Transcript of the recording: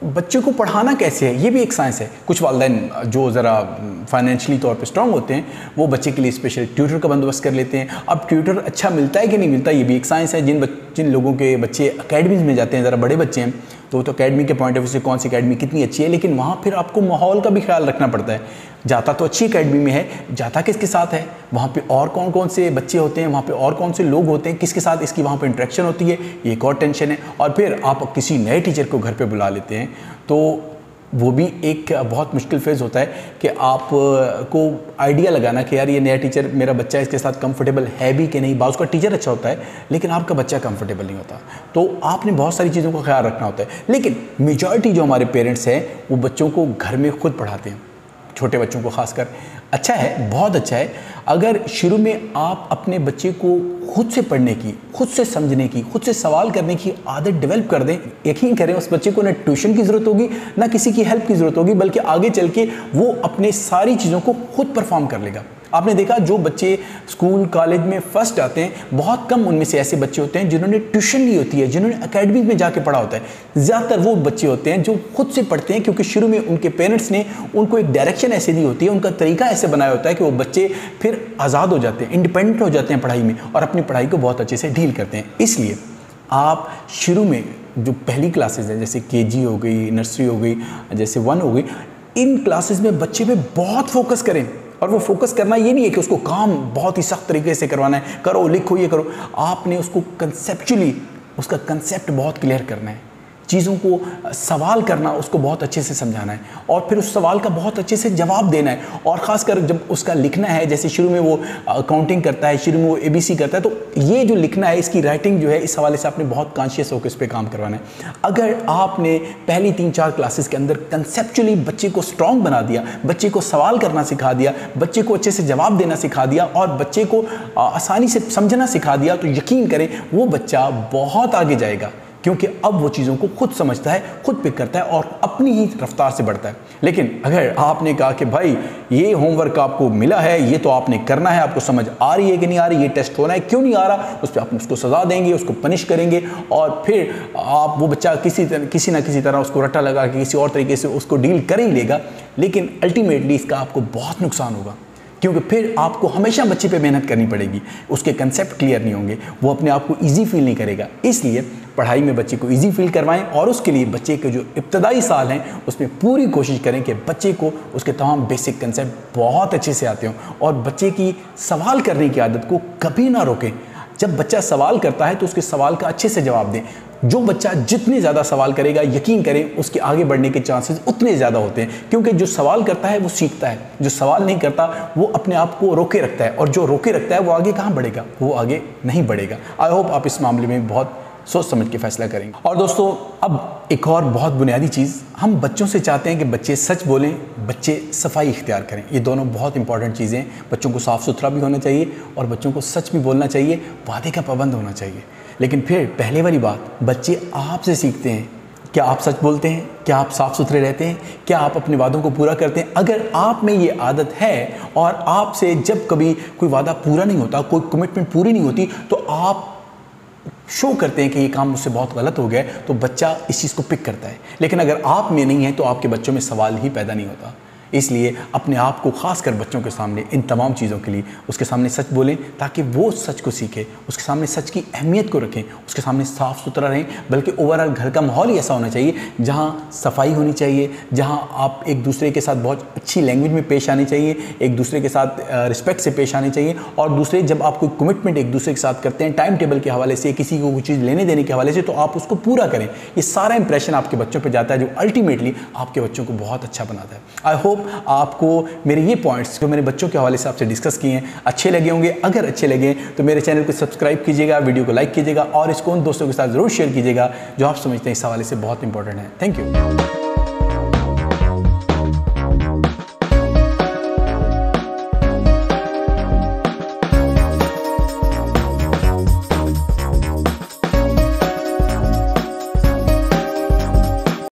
बच्चों को पढ़ाना कैसे है, ये भी एक साइंस है। कुछ वालिदैन जो ज़रा फाइनेंशियली तौर पे स्ट्रांग होते हैं वो बच्चे के लिए स्पेशल ट्यूटर का बंदोबस्त कर लेते हैं। अब ट्यूटर अच्छा मिलता है कि नहीं मिलता, ये भी एक साइंस है। जिन लोगों के बच्चे अकेडमीज़ में जाते हैं, ज़रा बड़े बच्चे हैं, तो अकेडमी के पॉइंट ऑफ व्यू से कौन सी अकेडमी कितनी अच्छी है, लेकिन वहाँ फिर आपको माहौल का भी ख्याल रखना पड़ता है। जाता तो अच्छी अकेडमी में है, जाता किसके साथ है, वहाँ पे और कौन कौन से बच्चे होते हैं, वहाँ पे और कौन से लोग होते हैं, किसके साथ इसकी वहाँ पे इंटरेक्शन होती है, ये एक और टेंशन है। और फिर आप किसी नए टीचर को घर पे बुला लेते हैं तो वो भी एक बहुत मुश्किल फेज़ होता है कि आप को आइडिया लगाना कि यार ये नया टीचर, मेरा बच्चा इसके साथ कंफर्टेबल है भी कि नहीं। बाज़ का टीचर अच्छा होता है लेकिन आपका बच्चा कंफर्टेबल नहीं होता, तो आपने बहुत सारी चीज़ों का ख्याल रखना होता है। लेकिन मेजॉरिटी जो हमारे पेरेंट्स हैं वो बच्चों को घर में खुद पढ़ाते हैं, छोटे बच्चों को खासकर। अच्छा है, बहुत अच्छा है अगर शुरू में आप अपने बच्चे को खुद से पढ़ने की, खुद से समझने की, खुद से सवाल करने की आदत डेवलप कर दें। यकीन करें उस बच्चे को ना ट्यूशन की ज़रूरत होगी ना किसी की हेल्प की ज़रूरत होगी, बल्कि आगे चल के वो अपने सारी चीज़ों को खुद परफॉर्म कर लेगा। आपने देखा जो बच्चे स्कूल कॉलेज में फर्स्ट आते हैं, बहुत कम उनमें से ऐसे बच्चे होते हैं जिन्होंने ट्यूशन ली होती है, जिन्होंने एकेडमी में जाके पढ़ा होता है। ज़्यादातर वो बच्चे होते हैं जो खुद से पढ़ते हैं, क्योंकि शुरू में उनके पेरेंट्स ने उनको एक डायरेक्शन ऐसे दी होती है, उनका तरीका ऐसे बनाया होता है कि वो बच्चे फिर आज़ाद हो जाते हैं, इंडिपेंडेंट हो जाते हैं पढ़ाई में और अपनी पढ़ाई को बहुत अच्छे से डील करते हैं। इसलिए आप शुरू में जो पहली क्लासेज हैं, जैसे केजी हो गई, नर्सरी हो गई, जैसे 1 हो गई, इन क्लासेज में बच्चे पे बहुत फोकस करें। और वो फोकस करना ये नहीं है कि उसको काम बहुत ही सख्त तरीके से करवाना है, करो लिखो ये करो। आपने उसको कंसेप्चुअली उसका कंसेप्ट बहुत क्लियर करना है, चीज़ों को सवाल करना, उसको बहुत अच्छे से समझाना है और फिर उस सवाल का बहुत अच्छे से जवाब देना है। और ख़ासकर जब उसका लिखना है, जैसे शुरू में वो काउंटिंग करता है, शुरू में वो ABC करता है, तो ये जो लिखना है इसकी राइटिंग जो है, इस हवाले से आपने बहुत कॉन्शियस होकर इस पर काम करवाना है। अगर आपने पहली 3-4 क्लासेस के अंदर कंसेप्चुअली बच्चे को स्ट्रॉन्ग बना दिया, बच्चे को सवाल करना सिखा दिया, बच्चे को अच्छे से जवाब देना सिखा दिया और बच्चे को आसानी से समझना सिखा दिया, तो यकीन करें वो बच्चा बहुत आगे जाएगा, क्योंकि अब वो चीज़ों को खुद समझता है, खुद पिक करता है और अपनी ही रफ्तार से बढ़ता है। लेकिन अगर आपने कहा कि भाई ये होमवर्क आपको मिला है, ये तो आपने करना है, आपको समझ आ रही है कि नहीं आ रही, ये टेस्ट होना है क्यों नहीं आ रहा, उस पर आप उसको सज़ा देंगे, उसको पनिश करेंगे और फिर आप वो बच्चा किसी ना किसी तरह उसको रट्टा लगा के किसी और तरीके से उसको डील कर ही लेगा, लेकिन अल्टीमेटली इसका आपको बहुत नुकसान होगा, क्योंकि फिर आपको हमेशा बच्चे पे मेहनत करनी पड़ेगी, उसके कंसेप्ट क्लियर नहीं होंगे, वो अपने आप को इजी फील नहीं करेगा। इसलिए पढ़ाई में बच्चे को इजी फील करवाएं और उसके लिए बच्चे के जो इब्तदाई साल हैं उसमें पूरी कोशिश करें कि बच्चे को उसके तमाम बेसिक कंसेप्ट बहुत अच्छे से आते हों और बच्चे की सवाल करने की आदत को कभी ना रोकें। जब बच्चा सवाल करता है तो उसके सवाल का अच्छे से जवाब दें। जो बच्चा जितने ज़्यादा सवाल करेगा, यकीन करें उसके आगे बढ़ने के चांसेस उतने ज़्यादा होते हैं, क्योंकि जो सवाल करता है वो सीखता है, जो सवाल नहीं करता वो अपने आप को रोके रखता है और जो रोके रखता है वो आगे कहाँ बढ़ेगा, वो आगे नहीं बढ़ेगा। आई होप आप इस मामले में बहुत सोच समझ के फैसला करेंगे। और दोस्तों अब एक और बहुत बुनियादी चीज़, हम बच्चों से चाहते हैं कि बच्चे सच बोलें, बच्चे सफाई इख्तियार करें। ये दोनों बहुत इंपॉर्टेंट चीज़ें हैं। बच्चों को साफ़ सुथरा भी होना चाहिए और बच्चों को सच भी बोलना चाहिए, वादे का पाबंद होना चाहिए। लेकिन फिर पहले वाली बात, बच्चे आपसे सीखते हैं। क्या आप सच बोलते हैं? क्या आप साफ़ सुथरे रहते हैं? क्या आप अपने वादों को पूरा करते हैं? अगर आप में ये आदत है और आपसे जब कभी कोई वादा पूरा नहीं होता, कोई कमिटमेंट पूरी नहीं होती, तो आप शो करते हैं कि ये काम मुझसे बहुत गलत हो गया, तो बच्चा इस चीज़ को पिक करता है। लेकिन अगर आप में नहीं है तो आपके बच्चों में सवाल ही पैदा नहीं होता। इसलिए अपने आप को खासकर बच्चों के सामने इन तमाम चीज़ों के लिए उसके सामने सच बोलें, ताकि वो सच को सीखे, उसके सामने सच की अहमियत को रखें, उसके सामने साफ़ सुथरा रहें। बल्कि ओवरऑल घर का माहौल ही ऐसा होना चाहिए जहाँ सफाई होनी चाहिए, जहाँ आप एक दूसरे के साथ बहुत अच्छी लैंग्वेज में पेश आनी चाहिए, एक दूसरे के साथ रिस्पेक्ट से पेश आनी चाहिए। और दूसरे, जब आप कोई कमिटमेंट एक दूसरे के साथ करते हैं, टाइम टेबल के हवाले से, किसी को कोई चीज़ लेने देने के हवाले से, तो आप उसको पूरा करें। ये सारा इंप्रेशन आपके बच्चों पर जाता है, जो अल्टीमेटली आपके बच्चों को बहुत अच्छा बनाता है। आई होप आपको मेरे ये पॉइंट्स जो मैंने बच्चों के हवाले से आपसे डिस्कस किए हैं अच्छे लगे होंगे। अगर अच्छे लगे तो मेरे चैनल को सब्सक्राइब कीजिएगा, वीडियो को लाइक कीजिएगा और इसको उन दोस्तों के साथ ज़रूर शेयर कीजिएगा जो आप समझते हैं इस हवाले से बहुत इंपॉर्टेंट है। Thank you.